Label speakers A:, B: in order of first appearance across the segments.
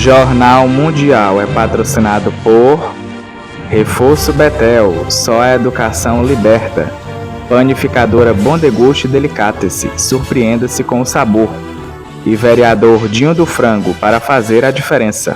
A: Jornal Mundial é patrocinado por Reforço Betel, só a educação liberta. Panificadora Bom Deguste Delicatessen, surpreenda-se com o sabor. E vereador Dinho do Frango, para fazer a diferença.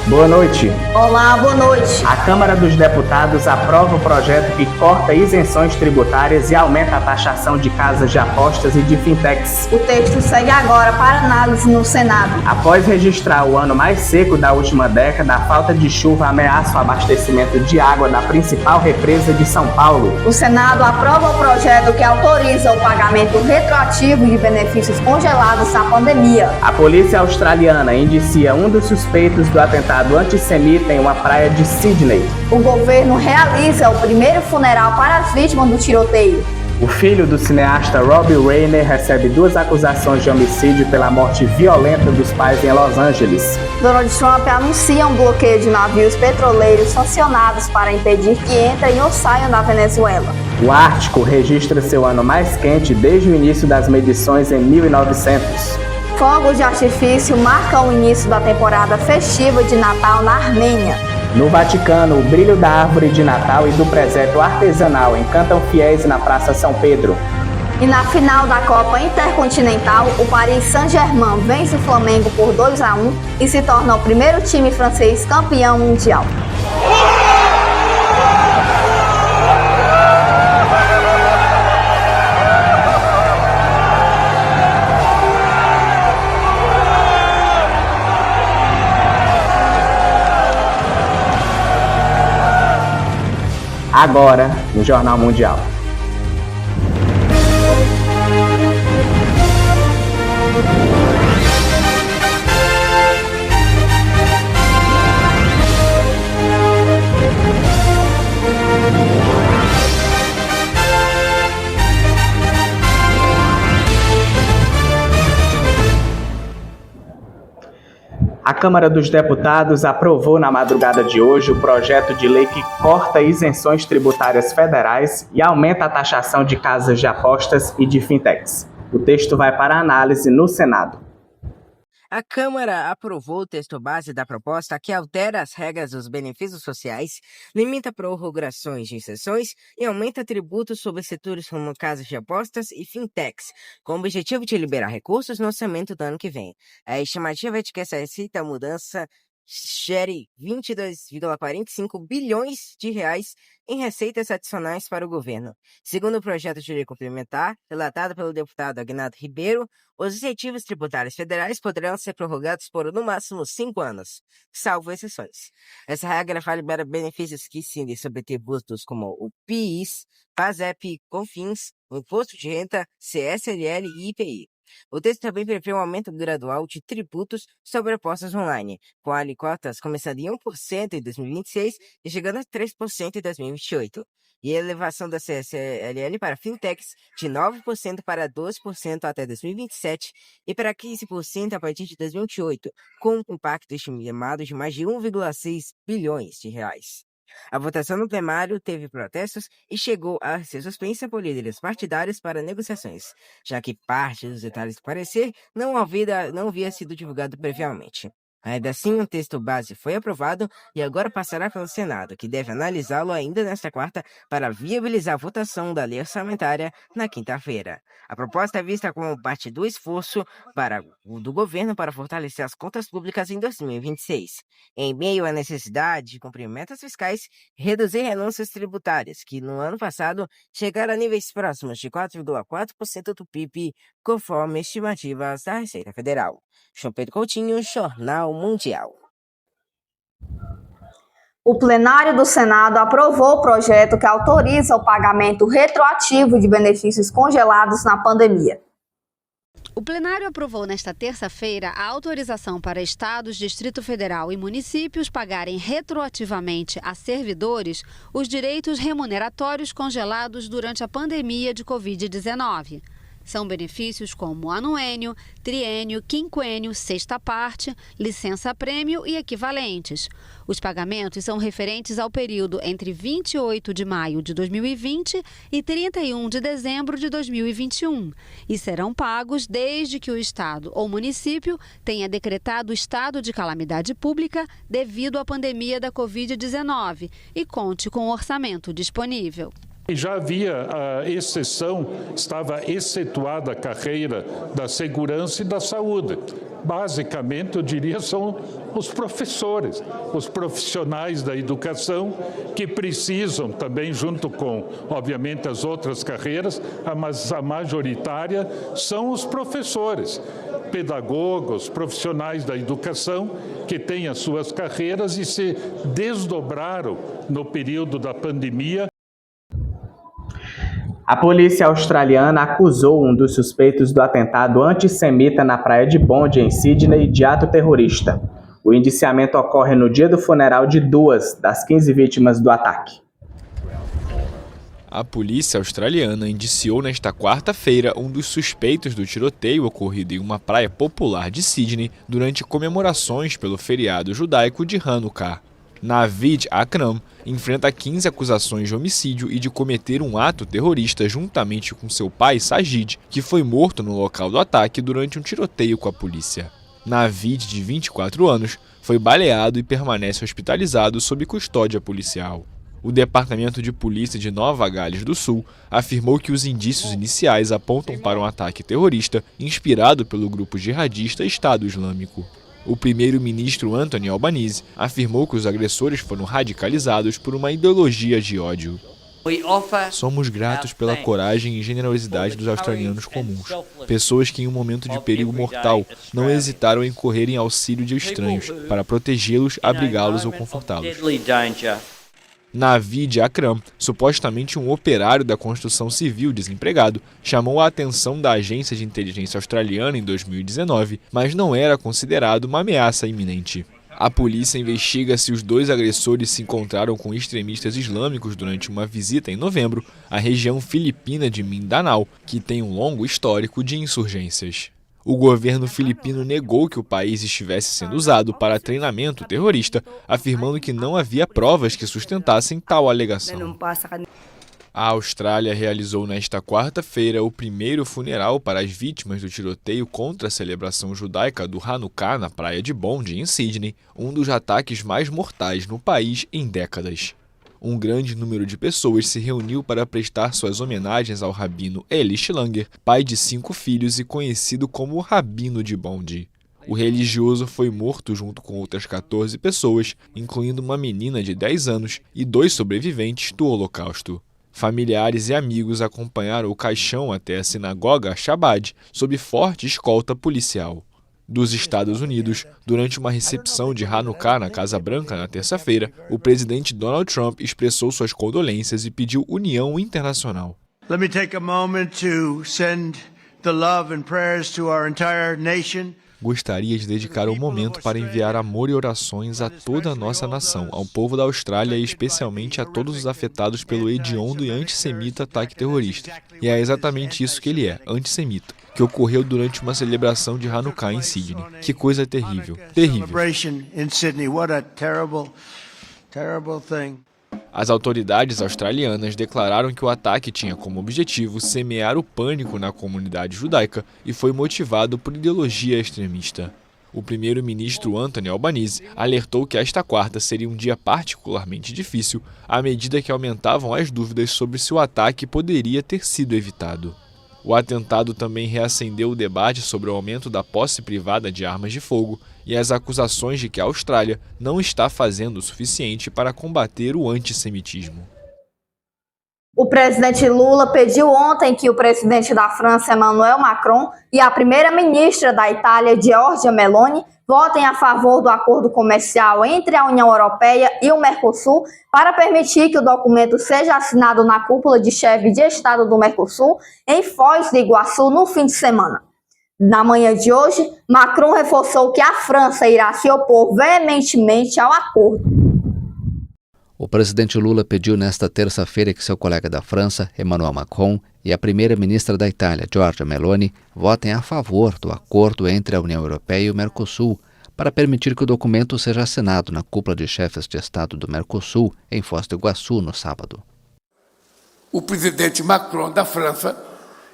A: Boa noite.
B: Olá, boa noite.
A: A Câmara dos Deputados aprova o projeto que corta isenções tributárias e aumenta a taxação de casas de apostas e de fintechs.
B: O texto segue agora para análise no Senado.
A: Após registrar o ano mais seco da última década, a falta de chuva ameaça o abastecimento de água da principal represa de São Paulo.
B: O Senado aprova o projeto que autoriza o pagamento retroativo de benefícios congelados na pandemia.
A: A polícia australiana indicia um dos suspeitos do atentado antissemita em uma praia de Sydney.
B: O governo realiza o primeiro funeral para as vítimas do tiroteio.
A: O filho do cineasta Robbie Rayner recebe 2 acusações de homicídio pela morte violenta dos pais em Los Angeles.
B: Donald Trump anuncia um bloqueio de navios petroleiros sancionados para impedir que entrem ou saiam da Venezuela.
A: O Ártico registra seu ano mais quente desde o início das medições em 1900.
B: Fogos de artifício marcam o início da temporada festiva de Natal na Armênia.
A: No Vaticano, o brilho da árvore de Natal e do presépio artesanal encantam fiéis na Praça São Pedro.
B: E na final da Copa Intercontinental, o Paris Saint-Germain vence o Flamengo por 2-1 e se torna o primeiro time francês campeão mundial.
A: Agora, no Jornal Mundial. A Câmara dos Deputados aprovou na madrugada de hoje o projeto de lei que corta isenções tributárias federais e aumenta a taxação de casas de apostas e de fintechs. O texto vai para análise no Senado.
C: A Câmara aprovou o texto base da proposta que altera as regras dos benefícios sociais, limita prorrogações de isenções e aumenta tributos sobre setores como casas de apostas e fintechs, com o objetivo de liberar recursos no orçamento do ano que vem. A estimativa é de que essa receita mudança gere 22,45 bilhões de reais em receitas adicionais para o governo. Segundo o projeto de lei complementar, relatado pelo deputado Agnaldo Ribeiro, os incentivos tributários federais poderão ser prorrogados por no máximo 5 anos, salvo exceções. Essa regra vale para benefícios que incidem sobre tributos como o PIS, PASEP, CONFINS, o Imposto de Renda, CSLL e IPI. O texto também prevê um aumento gradual de tributos sobre apostas online, com alíquotas começando em 1% em 2026 e chegando a 3% em 2028, e a elevação da CSLL para fintechs de 9% para 12% até 2027 e para 15% a partir de 2028, com um impacto estimado de mais de 1,6 bilhões de reais. A votação no plenário teve protestos e chegou a ser suspensa por líderes partidários para negociações, já que parte dos detalhes do parecer não havia sido divulgado previamente. Ainda assim, o texto base foi aprovado e agora passará pelo Senado, que deve analisá-lo ainda nesta quarta para viabilizar a votação da lei orçamentária na quinta-feira. A proposta é vista como parte do esforço do governo para fortalecer as contas públicas em 2026, em meio à necessidade de cumprir metas fiscais e reduzir renúncias tributárias, que no ano passado chegaram a níveis próximos de 4,4% do PIB, conforme estimativas da Receita Federal. João Pedro Coutinho, Jornal Mundial.
B: O plenário do Senado aprovou o projeto que autoriza o pagamento retroativo de benefícios congelados na pandemia.
D: O plenário aprovou nesta terça-feira a autorização para estados, Distrito Federal e municípios pagarem retroativamente a servidores os direitos remuneratórios congelados durante a pandemia de Covid-19. São benefícios como anuênio, triênio, quinquênio, sexta parte, licença-prêmio e equivalentes. Os pagamentos são referentes ao período entre 28 de maio de 2020 e 31 de dezembro de 2021 e serão pagos desde que o Estado ou município tenha decretado estado de calamidade pública devido à pandemia da Covid-19 e conte com o orçamento disponível.
E: Já havia a exceção, estava excetuada a carreira da segurança e da saúde. Basicamente, eu diria, são os professores, os profissionais da educação que precisam também, junto com, obviamente, as outras carreiras, mas a majoritária são os professores, pedagogos, profissionais da educação que têm as suas carreiras e se desdobraram no período da pandemia.
A: A polícia australiana acusou um dos suspeitos do atentado antissemita na praia de Bondi, em Sydney, de ato terrorista. O indiciamento ocorre no dia do funeral de 2 das 15 vítimas do ataque.
F: A polícia australiana indiciou nesta quarta-feira um dos suspeitos do tiroteio ocorrido em uma praia popular de Sydney durante comemorações pelo feriado judaico de Hanukkah. Navid Akram enfrenta 15 acusações de homicídio e de cometer um ato terrorista juntamente com seu pai, Sajid, que foi morto no local do ataque durante um tiroteio com a polícia. Navid, de 24 anos, foi baleado e permanece hospitalizado sob custódia policial. O Departamento de Polícia de Nova Gales do Sul afirmou que os indícios iniciais apontam para um ataque terrorista inspirado pelo grupo jihadista Estado Islâmico. O primeiro-ministro Anthony Albanese afirmou que os agressores foram radicalizados por uma ideologia de ódio. Somos gratos pela coragem e generosidade dos australianos comuns, pessoas que em um momento de perigo mortal não hesitaram em correr em auxílio de estranhos para protegê-los, abrigá-los ou confortá-los. Navid Akram, supostamente um operário da construção civil desempregado, chamou a atenção da agência de inteligência australiana em 2019, mas não era considerado uma ameaça iminente. A polícia investiga se os dois agressores se encontraram com extremistas islâmicos durante uma visita em novembro à região filipina de Mindanao, que tem um longo histórico de insurgências. O governo filipino negou que o país estivesse sendo usado para treinamento terrorista, afirmando que não havia provas que sustentassem tal alegação. A Austrália realizou nesta quarta-feira o primeiro funeral para as vítimas do tiroteio contra a celebração judaica do Hanukkah na praia de Bondi, em Sydney, um dos ataques mais mortais no país em décadas. Um grande número de pessoas se reuniu para prestar suas homenagens ao rabino Eli Schlanger, pai de 5 filhos e conhecido como o Rabino de Bondi. O religioso foi morto junto com outras 14 pessoas, incluindo uma menina de 10 anos e 2 sobreviventes do Holocausto. Familiares e amigos acompanharam o caixão até a sinagoga Shabbat, sob forte escolta policial. Dos Estados Unidos, durante uma recepção de Hanukkah na Casa Branca na terça-feira, o presidente Donald Trump expressou suas condolências e pediu união internacional.
G: Let me take a moment to send the love and prayers to our entire nation.
F: Gostaria de dedicar um momento para enviar amor e orações a toda a nossa nação, ao povo da Austrália e especialmente a todos os afetados pelo hediondo e antissemita ataque terrorista. E é exatamente isso que ele é, antissemita, que ocorreu durante uma celebração de Hanukkah em Sydney. Que coisa terrível, terrível. As autoridades australianas declararam que o ataque tinha como objetivo semear o pânico na comunidade judaica e foi motivado por ideologia extremista. O primeiro-ministro Anthony Albanese alertou que esta quarta seria um dia particularmente difícil à medida que aumentavam as dúvidas sobre se o ataque poderia ter sido evitado. O atentado também reacendeu o debate sobre o aumento da posse privada de armas de fogo e as acusações de que a Austrália não está fazendo o suficiente para combater o antissemitismo.
B: O presidente Lula pediu ontem que o presidente da França, Emmanuel Macron, e a primeira-ministra da Itália, Giorgia Meloni, votem a favor do acordo comercial entre a União Europeia e o Mercosul para permitir que o documento seja assinado na cúpula de chefe de Estado do Mercosul em Foz do Iguaçu no fim de semana. Na manhã de hoje, Macron reforçou que a França irá se opor veementemente ao acordo.
H: O presidente Lula pediu nesta terça-feira que seu colega da França, Emmanuel Macron, e a primeira-ministra da Itália, Giorgia Meloni, votem a favor do acordo entre a União Europeia e o Mercosul, para permitir que o documento seja assinado na cúpula de chefes de Estado do Mercosul, em Foz do Iguaçu, no sábado.
I: O presidente Macron, da França,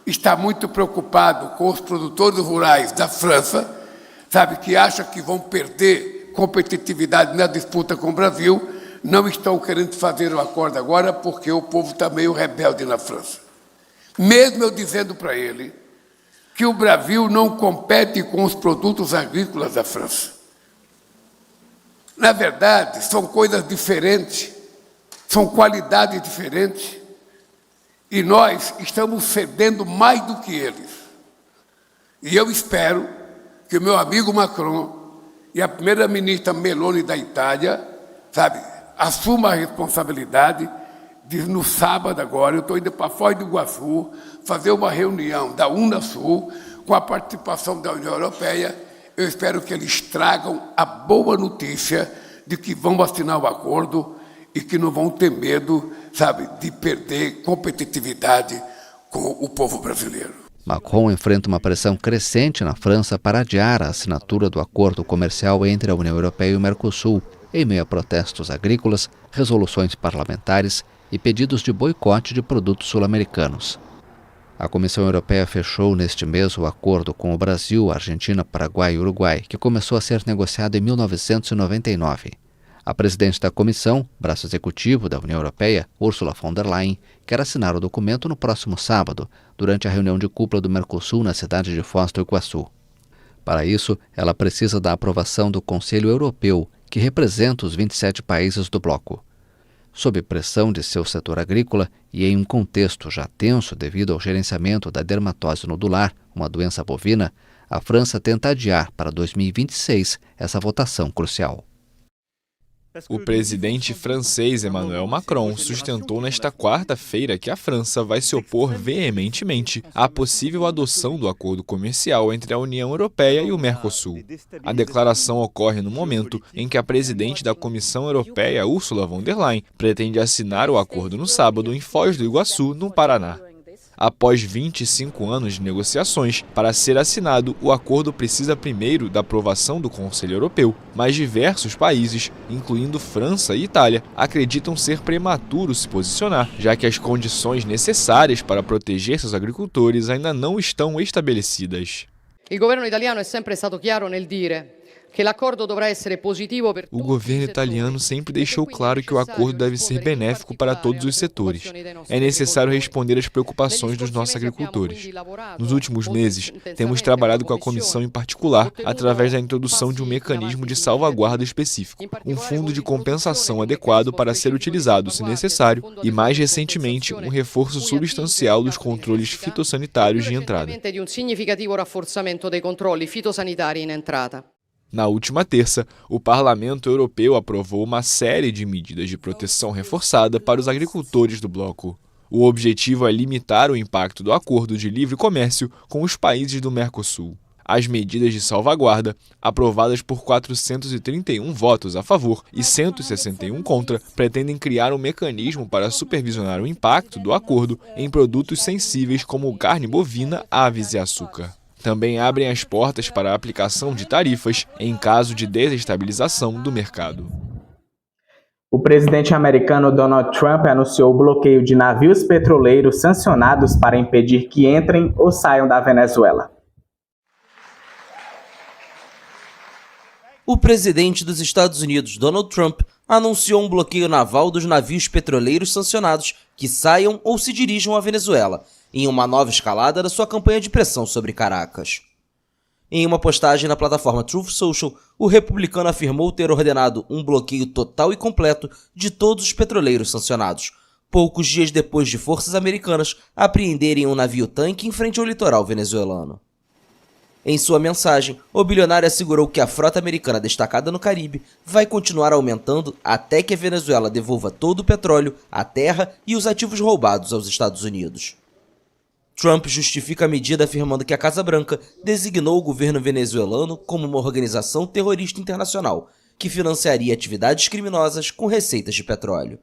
I: está muito preocupado com os produtores rurais da França, sabe, que acham que vão perder competitividade na disputa com o Brasil, não estão querendo fazer o acordo agora porque o povo está meio rebelde na França. Mesmo eu dizendo para ele que o Brasil não compete com os produtos agrícolas da França. Na verdade, são coisas diferentes, são qualidades diferentes, e nós estamos cedendo mais do que eles. E eu espero que o meu amigo Macron e a primeira-ministra Meloni da Itália, sabe, assumam a responsabilidade de, no sábado agora, eu estou indo para Foz do Iguaçu, fazer uma reunião da Unasul, com a participação da União Europeia. Eu espero que eles tragam a boa notícia de que vão assinar o acordo e que não vão ter medo, sabe, de perder competitividade com o povo brasileiro.
H: Macron enfrenta uma pressão crescente na França para adiar a assinatura do acordo comercial entre a União Europeia e o Mercosul, em meio a protestos agrícolas, resoluções parlamentares e pedidos de boicote de produtos sul-americanos. A Comissão Europeia fechou neste mês o acordo com o Brasil, Argentina, Paraguai e Uruguai, que começou a ser negociado em 1999. A presidente da Comissão, braço executivo da União Europeia, Ursula von der Leyen, quer assinar o documento no próximo sábado, durante a reunião de cúpula do Mercosul na cidade de Foz do Iguaçu. Para isso, ela precisa da aprovação do Conselho Europeu, que representa os 27 países do bloco. Sob pressão de seu setor agrícola e em um contexto já tenso devido ao gerenciamento da dermatose nodular, uma doença bovina, a França tenta adiar para 2026 essa votação crucial.
F: O presidente francês Emmanuel Macron sustentou nesta quarta-feira que a França vai se opor veementemente à possível adoção do acordo comercial entre a União Europeia e o Mercosul. A declaração ocorre no momento em que a presidente da Comissão Europeia, Ursula von der Leyen, pretende assinar o acordo no sábado em Foz do Iguaçu, no Paraná. Após 25 anos de negociações, para ser assinado, o acordo precisa primeiro da aprovação do Conselho Europeu, mas diversos países, incluindo França e Itália, acreditam ser prematuro se posicionar, já que as condições necessárias para proteger seus agricultores ainda não estão estabelecidas.
J: O governo italiano é sempre stato chiaro nel dire que l'accordo dovrà essere positivo per
F: O governo italiano sempre deixou claro que o acordo deve ser benéfico para todos os setores. É necessário responder às preocupações dos nossos agricultores. Nos últimos meses, temos trabalhado com a Comissão em particular através da introdução de um mecanismo de salvaguarda específico, um fundo de compensação adequado para ser utilizado, se necessário, e mais recentemente, um reforço substancial dos controles fitossanitários de entrada. Na última terça, o Parlamento Europeu aprovou uma série de medidas de proteção reforçada para os agricultores do bloco. O objetivo é limitar o impacto do acordo de livre comércio com os países do Mercosul. As medidas de salvaguarda, aprovadas por 431 votos a favor e 161 contra, pretendem criar um mecanismo para supervisionar o impacto do acordo em produtos sensíveis como carne bovina, aves e açúcar. Também abrem as portas para a aplicação de tarifas em caso de desestabilização do mercado.
A: O presidente americano Donald Trump anunciou o bloqueio de navios petroleiros sancionados para impedir que entrem ou saiam da Venezuela.
K: O presidente dos Estados Unidos, Donald Trump, anunciou um bloqueio naval dos navios petroleiros sancionados que saiam ou se dirijam à Venezuela, em uma nova escalada da sua campanha de pressão sobre Caracas. Em uma postagem na plataforma Truth Social, o republicano afirmou ter ordenado um bloqueio total e completo de todos os petroleiros sancionados, poucos dias depois de forças americanas apreenderem um navio-tanque em frente ao litoral venezuelano. Em sua mensagem, o bilionário assegurou que a frota americana destacada no Caribe vai continuar aumentando até que a Venezuela devolva todo o petróleo, a terra e os ativos roubados aos Estados Unidos. Trump justifica a medida afirmando que a Casa Branca designou o governo venezuelano como uma organização terrorista internacional que financiaria atividades criminosas com receitas de petróleo.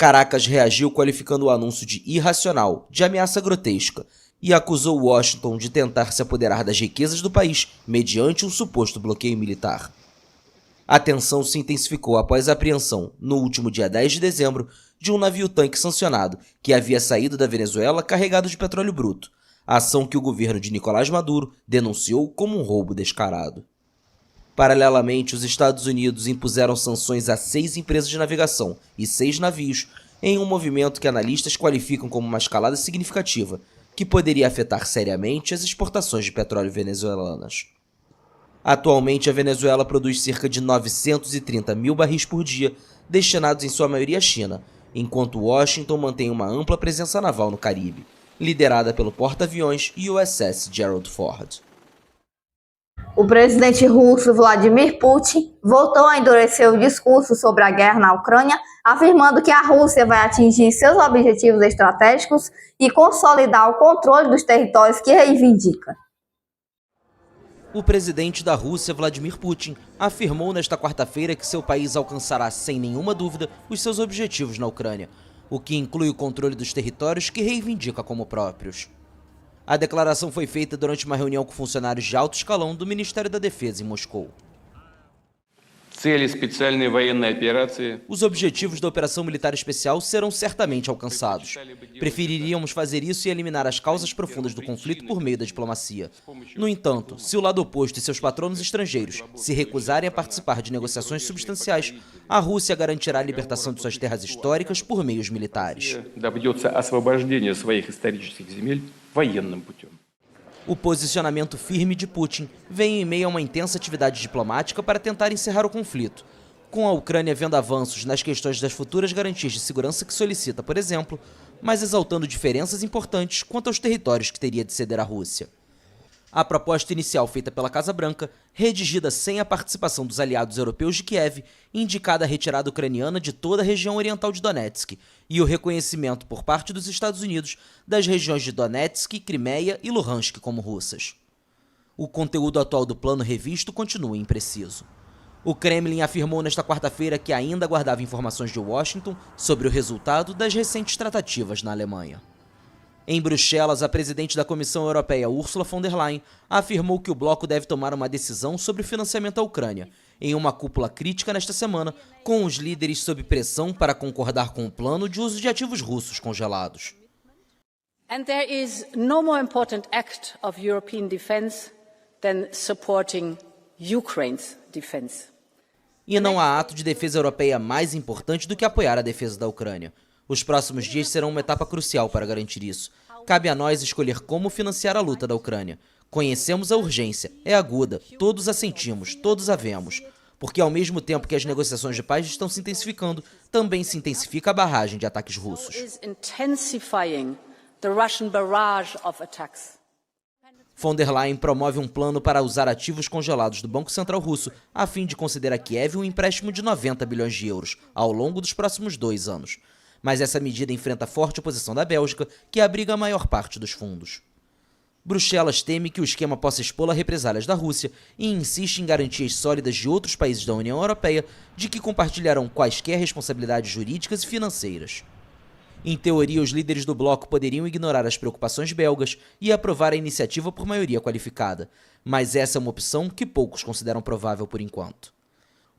K: Caracas reagiu qualificando o anúncio de irracional, de ameaça grotesca, e acusou Washington de tentar se apoderar das riquezas do país mediante um suposto bloqueio militar. A tensão se intensificou após a apreensão, no último dia 10 de dezembro, de um navio-tanque sancionado que havia saído da Venezuela carregado de petróleo bruto, ação que o governo de Nicolás Maduro denunciou como um roubo descarado. Paralelamente, os Estados Unidos impuseram sanções a 6 empresas de navegação e 6 navios, em um movimento que analistas qualificam como uma escalada significativa, que poderia afetar seriamente as exportações de petróleo venezuelanas. Atualmente, a Venezuela produz cerca de 930 mil barris por dia, destinados em sua maioria à China, enquanto Washington mantém uma ampla presença naval no Caribe, liderada pelo porta-aviões USS Gerald Ford.
B: O presidente russo Vladimir Putin voltou a endurecer o discurso sobre a guerra na Ucrânia, afirmando que a Rússia vai atingir seus objetivos estratégicos e consolidar o controle dos territórios que reivindica.
K: O presidente da Rússia, Vladimir Putin, afirmou nesta quarta-feira que seu país alcançará sem nenhuma dúvida os seus objetivos na Ucrânia, o que inclui o controle dos territórios que reivindica como próprios. A declaração foi feita durante uma reunião com funcionários de alto escalão do Ministério da Defesa em Moscou. Os objetivos da operação militar especial serão certamente alcançados. Preferiríamos fazer isso e eliminar as causas profundas do conflito por meio da diplomacia. No entanto, se o lado oposto e seus patronos estrangeiros se recusarem a participar de negociações substanciais, a Rússia garantirá a libertação de suas terras históricas por meios militares. O posicionamento firme de Putin vem em meio a uma intensa atividade diplomática para tentar encerrar o conflito, com a Ucrânia vendo avanços nas questões das futuras garantias de segurança que solicita, por exemplo, mas exaltando diferenças importantes quanto aos territórios que teria de ceder à Rússia. A proposta inicial feita pela Casa Branca, redigida sem a participação dos aliados europeus de Kiev, indicada a retirada ucraniana de toda a região oriental de Donetsk e o reconhecimento por parte dos Estados Unidos das regiões de Donetsk, Crimeia e Luhansk como russas. O conteúdo atual do plano revisto continua impreciso. O Kremlin afirmou nesta quarta-feira que ainda aguardava informações de Washington sobre o resultado das recentes tratativas na Alemanha. Em Bruxelas, a presidente da Comissão Europeia, Ursula von der Leyen, afirmou que o bloco deve tomar uma decisão sobre o financiamento à Ucrânia, em uma cúpula crítica nesta semana, com os líderes sob pressão para concordar com o plano de uso de ativos russos congelados.
L: And there is no more important act of European defense than supporting Ukraine's defense.
K: E não há ato de defesa europeia mais importante do que apoiar a defesa da Ucrânia. Os próximos dias serão uma etapa crucial para garantir isso. Cabe a nós escolher como financiar a luta da Ucrânia. Conhecemos a urgência, é aguda, todos a sentimos, todos a vemos. Porque ao mesmo tempo que as negociações de paz estão se intensificando, também se intensifica a barragem de ataques russos. Von der Leyen promove um plano para usar ativos congelados do Banco Central Russo a fim de conceder a Kiev um empréstimo de 90 bilhões de euros ao longo dos próximos 2 anos. Mas essa medida enfrenta forte oposição da Bélgica, que abriga a maior parte dos fundos. Bruxelas teme que o esquema possa expô-la a represálias da Rússia e insiste em garantias sólidas de outros países da União Europeia de que compartilharão quaisquer responsabilidades jurídicas e financeiras. Em teoria, os líderes do bloco poderiam ignorar as preocupações belgas e aprovar a iniciativa por maioria qualificada, mas essa é uma opção que poucos consideram provável por enquanto.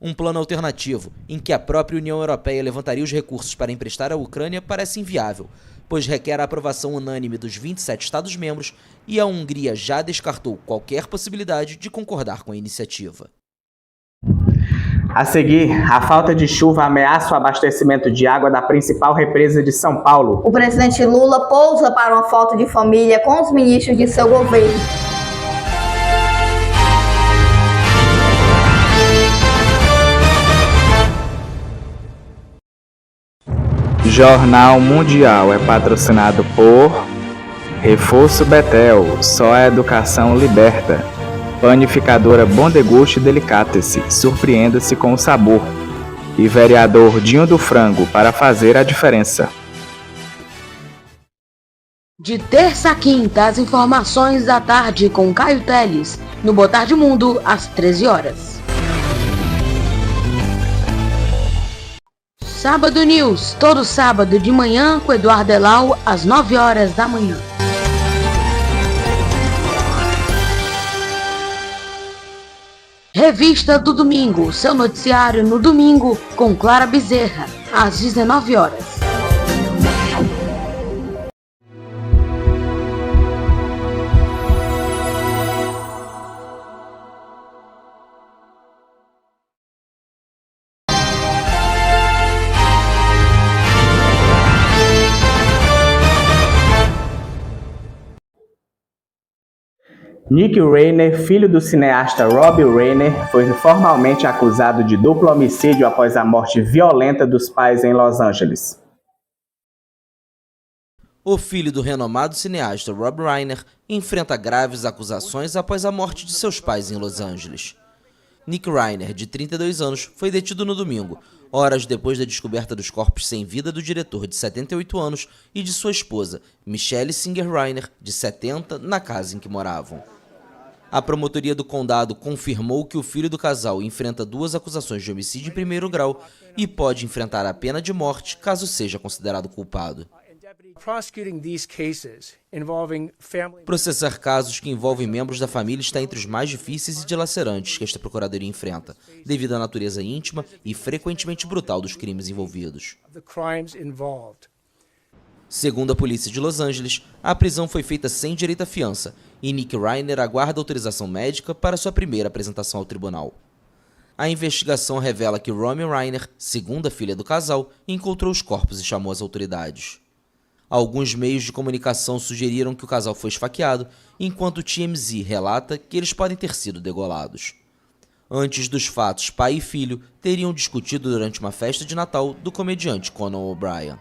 K: Um plano alternativo, em que a própria União Europeia levantaria os recursos para emprestar à Ucrânia, parece inviável, pois requer a aprovação unânime dos 27 Estados-membros e a Hungria já descartou qualquer possibilidade de concordar com a iniciativa.
A: A seguir, a falta de chuva ameaça o abastecimento de água da principal represa de São Paulo.
B: O presidente Lula pousa para uma foto de família com os ministros de seu governo.
A: Jornal Mundial é patrocinado por Reforço Betel, só a educação liberta. Panificadora Bom Deguste Delicatessen, surpreenda-se com o sabor. E vereador Dinho do Frango, para fazer a diferença.
M: De terça a quinta, as informações da tarde com Caio Teles, no Boa Tarde Mundo, às 13 horas. Sábado News, todo sábado de manhã com Eduardo Elau, às 9 horas da manhã. Revista do Domingo, seu noticiário no domingo com Clara Bezerra, às 19 horas.
A: Nick Rayner, filho do cineasta Rob Reiner, foi formalmente acusado de duplo homicídio após a morte violenta dos pais em Los Angeles.
K: O filho do renomado cineasta Rob Reiner enfrenta graves acusações após a morte de seus pais em Los Angeles. Nick Reiner, de 32 anos, foi detido no domingo, horas depois da descoberta dos corpos sem vida do diretor de 78 anos e de sua esposa, Michelle Singer Reiner, de 70, na casa em que moravam. A promotoria do condado confirmou que o filho do casal enfrenta 2 acusações de homicídio em primeiro grau e pode enfrentar a pena de morte caso seja considerado culpado. Processar casos que envolvem membros da família está entre os mais difíceis e dilacerantes que esta procuradoria enfrenta, devido à natureza íntima e frequentemente brutal dos crimes envolvidos. Segundo a polícia de Los Angeles, a prisão foi feita sem direito à fiança e Nick Reiner aguarda autorização médica para sua primeira apresentação ao tribunal. A investigação revela que Romy Reiner, segunda filha do casal, encontrou os corpos e chamou as autoridades. Alguns meios de comunicação sugeriram que o casal foi esfaqueado, enquanto o TMZ relata que eles podem ter sido degolados. Antes dos fatos, pai e filho teriam discutido durante uma festa de Natal do comediante Conan O'Brien.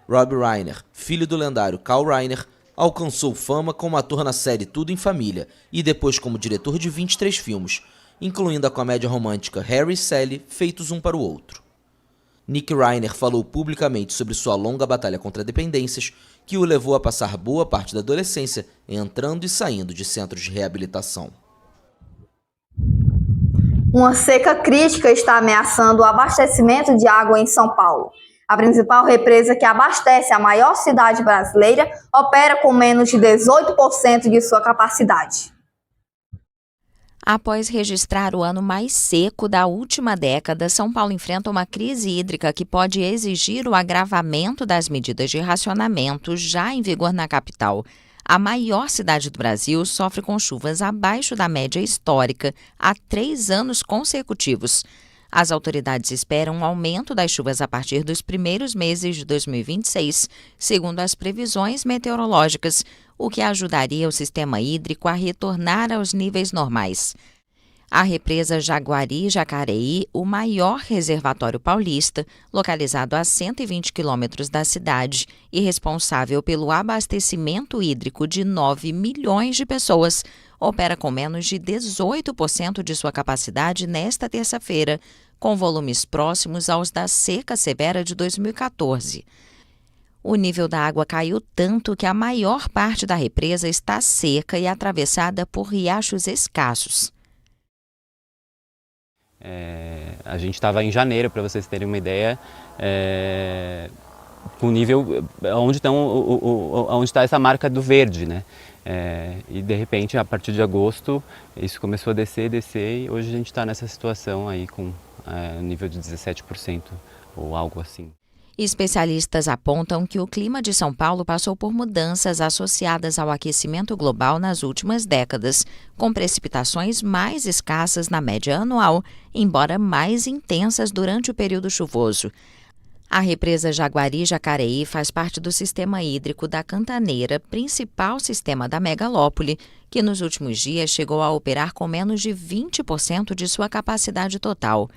K: Rob Reiner, filho do lendário Carl Reiner, alcançou fama como ator na série Tudo em Família e depois como diretor de 23 filmes, incluindo a comédia romântica Harry e Sally, feitos um para o outro. Nick Reiner falou publicamente sobre sua longa batalha contra dependências, que o levou a passar boa parte da adolescência entrando e saindo de centros de reabilitação.
B: Uma seca crítica está ameaçando o abastecimento de água em São Paulo. A principal represa que abastece a maior cidade brasileira opera com menos de 18% de sua capacidade.
N: Após registrar o ano mais seco da última década, São Paulo enfrenta uma crise hídrica que pode exigir o agravamento das medidas de racionamento já em vigor na capital. A maior cidade do Brasil sofre com chuvas abaixo da média histórica há 3 anos consecutivos. As autoridades esperam um aumento das chuvas a partir dos primeiros meses de 2026, segundo as previsões meteorológicas, o que ajudaria o sistema hídrico a retornar aos níveis normais. A represa Jaguari-Jacareí, o maior reservatório paulista, localizado a 120 quilômetros da cidade e responsável pelo abastecimento hídrico de 9 milhões de pessoas, opera com menos de 18% de sua capacidade nesta terça-feira, com volumes próximos aos da seca severa de 2014. O nível da água caiu tanto que a maior parte da represa está seca e atravessada por riachos escassos.
O: A gente estava em janeiro, para vocês terem uma ideia, com o nível onde está essa marca do verde, né? E de repente, a partir de agosto, isso começou a descer e hoje a gente está nessa situação aí com nível de 17% ou algo assim.
N: Especialistas apontam que o clima de São Paulo passou por mudanças associadas ao aquecimento global nas últimas décadas, com precipitações mais escassas na média anual, embora mais intensas durante o período chuvoso. A represa Jaguari-Jacareí faz parte do sistema hídrico da Cantaneira, principal sistema da megalópole, que nos últimos dias chegou a operar com menos de 20% de sua capacidade total.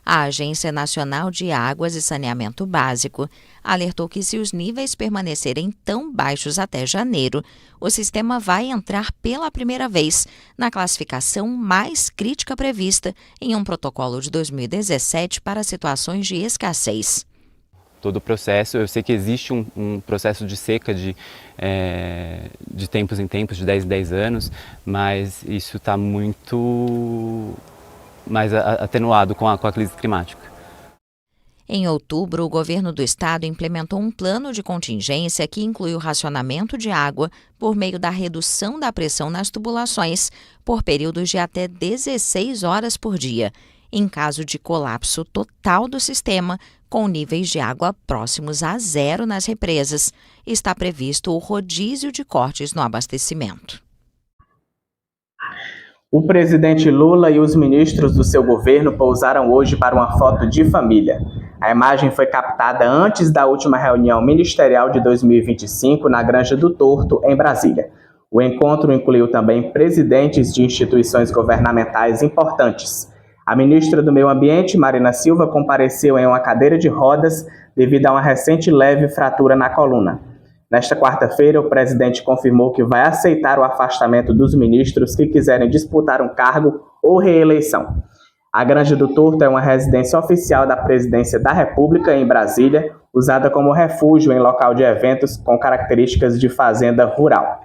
N: A Agência Nacional de Águas e Saneamento Básico alertou que se os níveis permanecerem tão baixos até janeiro, o sistema vai entrar pela primeira vez na classificação mais crítica prevista em um protocolo de 2017 para situações de escassez.
O: Todo o processo, eu sei que existe um processo de seca de tempos em tempos, de 10 em 10 anos, mas isso está muito mais atenuado com a crise climática.
N: Em outubro, o governo do estado implementou um plano de contingência que inclui o racionamento de água por meio da redução da pressão nas tubulações por períodos de até 16 horas por dia, em caso de colapso total do sistema, com níveis de água próximos a zero nas represas. Está previsto o rodízio de cortes no abastecimento.
A: O presidente Lula e os ministros do seu governo pousaram hoje para uma foto de família. A imagem foi captada antes da última reunião ministerial de 2025 na Granja do Torto, em Brasília. O encontro incluiu também presidentes de instituições governamentais importantes. A ministra do Meio Ambiente, Marina Silva, compareceu em uma cadeira de rodas devido a uma recente leve fratura na coluna. Nesta quarta-feira, o presidente confirmou que vai aceitar o afastamento dos ministros que quiserem disputar um cargo ou reeleição. A Granja do Torto é uma residência oficial da Presidência da República em Brasília, usada como refúgio em local de eventos com características de fazenda rural.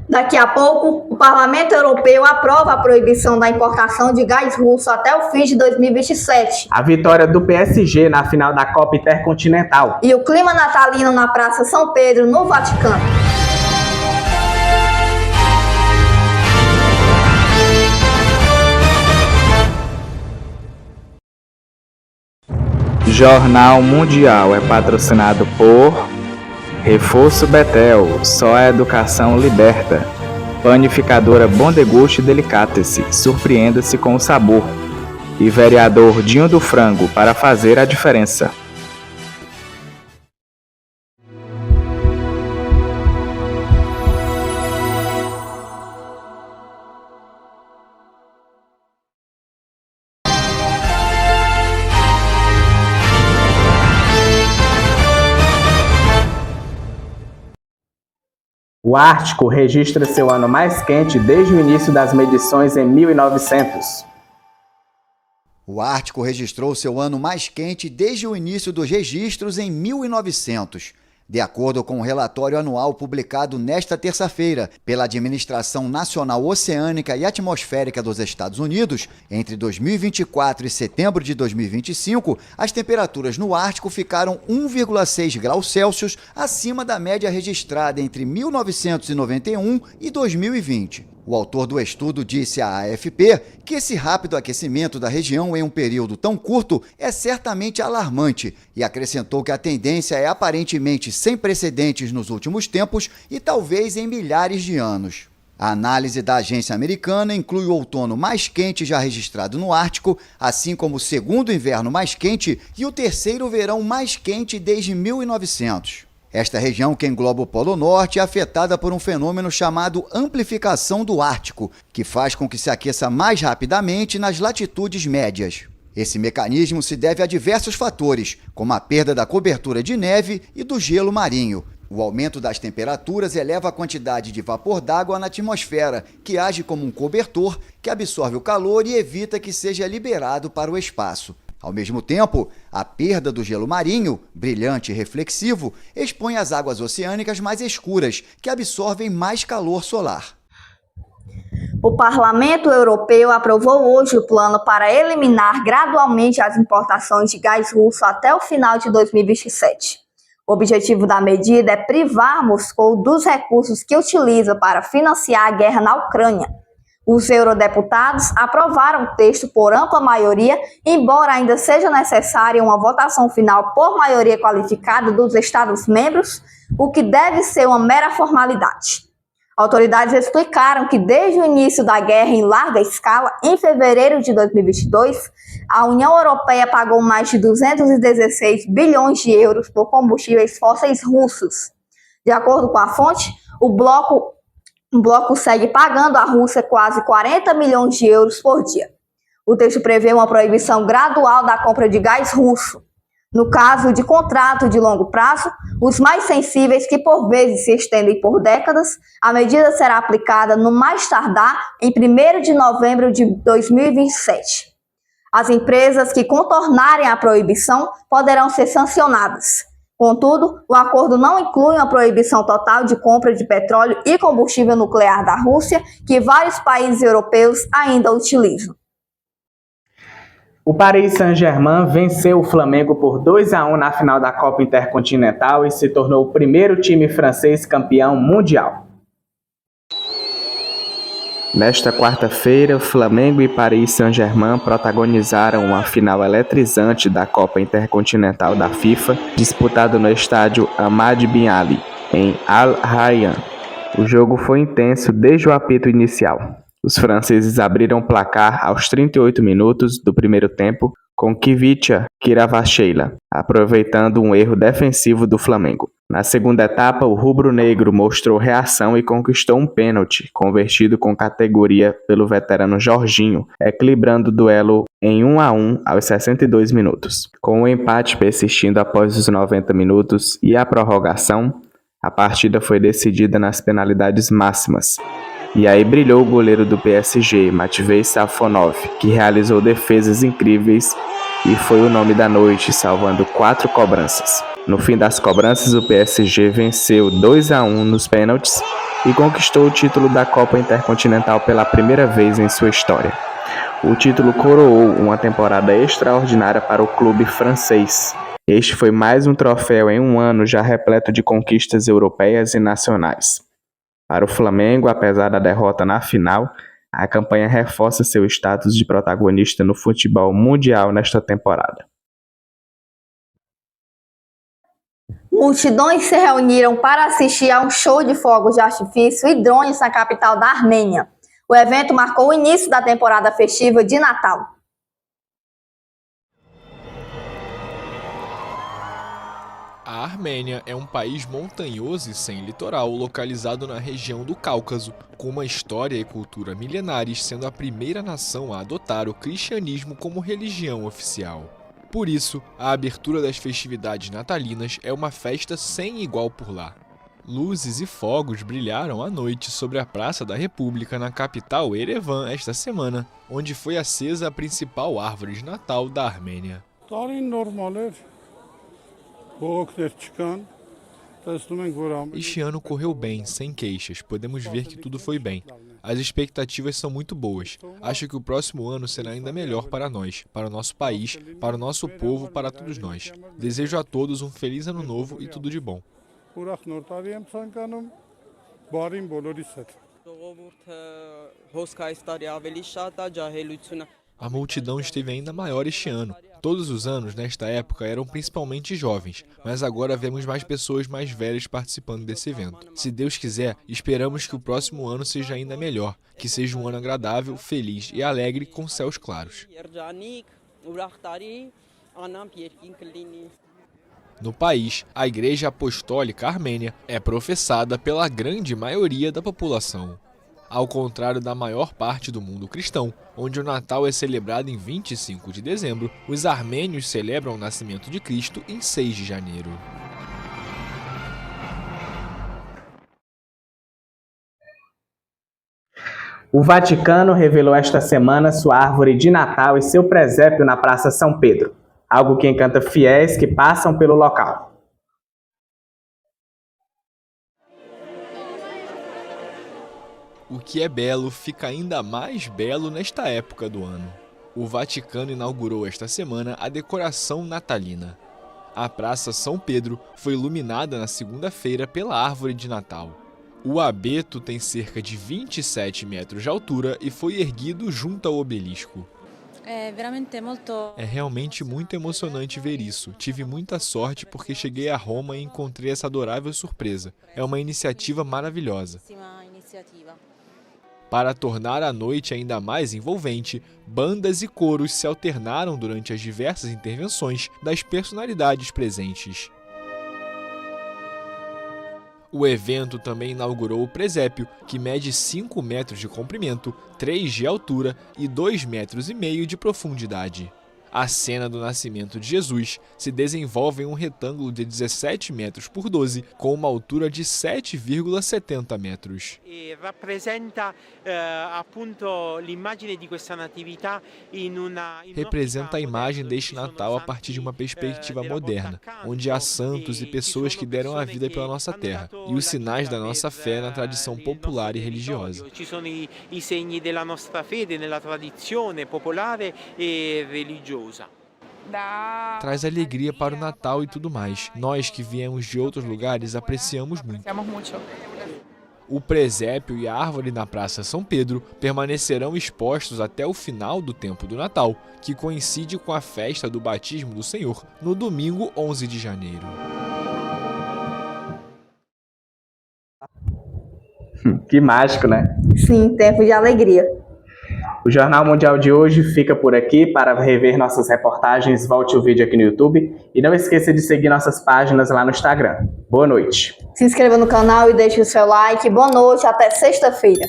B: Daqui a pouco, o Parlamento Europeu aprova a proibição da importação de gás russo até o fim de 2027.
A: A vitória do PSG na final da Copa Intercontinental.
B: E o clima natalino na Praça São Pedro, no Vaticano.
A: Jornal Mundial é patrocinado por Reforço Betel, só a educação liberta. Panificadora Bom Deguste Delicatessen, surpreenda-se com o sabor. E vereador Dinho do Frango, para fazer a diferença. O Ártico registra seu ano mais quente desde o início das medições em 1900.
P: O Ártico registrou seu ano mais quente desde o início dos registros em 1900. De acordo com o relatório anual publicado nesta terça-feira pela Administração Nacional Oceânica e Atmosférica dos Estados Unidos, entre 2024 e setembro de 2025, as temperaturas no Ártico ficaram 1,6 graus Celsius acima da média registrada entre 1991 e 2020. O autor do estudo disse à AFP que esse rápido aquecimento da região em um período tão curto é certamente alarmante e acrescentou que a tendência é aparentemente sem precedentes nos últimos tempos e talvez em milhares de anos. A análise da agência americana inclui o outono mais quente já registrado no Ártico, assim como o segundo inverno mais quente e o terceiro verão mais quente desde 1900. Esta região, que engloba o Polo Norte, é afetada por um fenômeno chamado amplificação do Ártico, que faz com que se aqueça mais rapidamente nas latitudes médias. Esse mecanismo se deve a diversos fatores, como a perda da cobertura de neve e do gelo marinho. O aumento das temperaturas eleva a quantidade de vapor d'água na atmosfera, que age como um cobertor que absorve o calor e evita que seja liberado para o espaço. Ao mesmo tempo, a perda do gelo marinho, brilhante e reflexivo, expõe as águas oceânicas mais escuras, que absorvem mais calor solar.
B: O Parlamento Europeu aprovou hoje o plano para eliminar gradualmente as importações de gás russo até o final de 2027. O objetivo da medida é privar Moscou dos recursos que utiliza para financiar a guerra na Ucrânia. Os eurodeputados aprovaram o texto por ampla maioria, embora ainda seja necessária uma votação final por maioria qualificada dos Estados-membros, o que deve ser uma mera formalidade. Autoridades explicaram que desde o início da guerra em larga escala, em fevereiro de 2022, a União Europeia pagou mais de 216 bilhões de euros por combustíveis fósseis russos. De acordo com a fonte, o bloco segue pagando à Rússia quase 40 milhões de euros por dia. O texto prevê uma proibição gradual da compra de gás russo. No caso de contrato de longo prazo, os mais sensíveis, que por vezes se estendem por décadas, a medida será aplicada no mais tardar em 1º de novembro de 2027. As empresas que contornarem a proibição poderão ser sancionadas. Contudo, o acordo não inclui uma proibição total de compra de petróleo e combustível nuclear da Rússia, que vários países europeus ainda utilizam.
A: O Paris Saint-Germain venceu o Flamengo por 2-1 na final da Copa Intercontinental e se tornou o primeiro time francês campeão mundial. Nesta quarta-feira, Flamengo e Paris Saint-Germain protagonizaram uma final eletrizante da Copa Intercontinental da FIFA, disputada no estádio Hamad Bin Ali, em Al Rayyan. O jogo foi intenso desde o apito inicial. Os franceses abriram o placar aos 38 minutos do primeiro tempo com Khvicha Kvaratskhelia, aproveitando um erro defensivo do Flamengo. Na segunda etapa, o rubro-negro mostrou reação e conquistou um pênalti, convertido com categoria pelo veterano Jorginho, equilibrando o duelo em 1-1 aos 62 minutos. Com o empate persistindo após os 90 minutos e a prorrogação, a partida foi decidida nas penalidades máximas. E aí brilhou o goleiro do PSG, Matvei Safonov, que realizou defesas incríveis e foi o nome da noite, salvando 4 cobranças. No fim das cobranças, o PSG venceu 2-1 nos pênaltis e conquistou o título da Copa Intercontinental pela primeira vez em sua história. O título coroou uma temporada extraordinária para o clube francês. Este foi mais um troféu em um ano já repleto de conquistas europeias e nacionais. Para o Flamengo, apesar da derrota na final, a campanha reforça seu status de protagonista no futebol mundial nesta temporada.
B: Multidões se reuniram para assistir a um show de fogos de artifício e drones na capital da Armênia. O evento marcou o início da temporada festiva de Natal.
F: A Armênia é um país montanhoso e sem litoral, localizado na região do Cáucaso, com uma história e cultura milenares, sendo a primeira nação a adotar o cristianismo como religião oficial. Por isso, a abertura das festividades natalinas é uma festa sem igual por lá. Luzes e fogos brilharam à noite sobre a Praça da República na capital Erevan esta semana, onde foi acesa a principal árvore de Natal da Armênia. Este ano correu bem, sem queixas. Podemos ver que tudo foi bem. As expectativas são muito boas. Acho que o próximo ano será ainda melhor para nós, para o nosso país, para o nosso povo, para todos nós. Desejo a todos um feliz ano novo e tudo de bom. A multidão esteve ainda maior este ano. Todos os anos, nesta época, eram principalmente jovens, mas agora vemos mais pessoas mais velhas participando desse evento. Se Deus quiser, esperamos que o próximo ano seja ainda melhor, que seja um ano agradável, feliz e alegre com céus claros. No país, a Igreja Apostólica Armênia é professada pela grande maioria da população. Ao contrário da maior parte do mundo cristão, onde o Natal é celebrado em 25 de dezembro, os armênios celebram o nascimento de Cristo em 6 de janeiro.
A: O Vaticano revelou esta semana sua árvore de Natal e seu presépio na Praça São Pedro, algo que encanta fiéis que passam pelo local.
F: O que é belo fica ainda mais belo nesta época do ano. O Vaticano inaugurou esta semana a decoração natalina. A Praça São Pedro foi iluminada na segunda-feira pela árvore de Natal. O abeto tem cerca de 27 metros de altura e foi erguido junto ao obelisco. É realmente muito emocionante ver isso. Tive muita sorte porque cheguei a Roma e encontrei essa adorável surpresa. É uma iniciativa maravilhosa. Para tornar a noite ainda mais envolvente, bandas e coros se alternaram durante as diversas intervenções das personalidades presentes. O evento também inaugurou o presépio, que mede 5 metros de comprimento, 3 de altura e 2,5 metros de profundidade. A cena do nascimento de Jesus se desenvolve em um retângulo de 17 metros por 12, com uma altura de 7,70 metros. Representa a imagem deste Natal a partir de uma perspectiva moderna, onde há santos e pessoas que deram a vida pela nossa terra, e os sinais da nossa fé na tradição popular e religiosa.
Q: Ci sono i segni della nostra fede nella tradizione popolare e religiosa.
F: Traz alegria para o Natal e tudo mais. Nós que viemos de outros lugares apreciamos muito. O presépio e a árvore na Praça São Pedro permanecerão expostos até o final do tempo do Natal, que coincide com a festa do batismo do Senhor, no domingo 11 de janeiro.
A: Que mágico, né?
B: Sim, tempo de alegria.
A: O Jornal Mundial de hoje fica por aqui. Para rever nossas reportagens, volte o vídeo aqui no YouTube e não esqueça de seguir nossas páginas lá no Instagram. Boa noite.
B: Se inscreva no canal e deixe o seu like. Boa noite, até sexta-feira.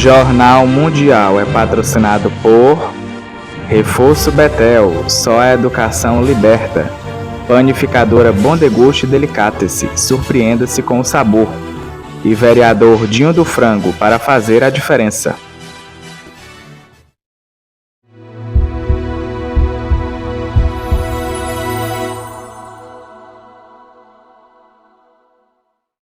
A: Jornal Mundial é patrocinado por Reforço Betel, só a educação liberta. Panificadora Bom Deguste Delicatessen, surpreenda-se com o sabor. E vereador Dinho do Frango, para fazer a diferença.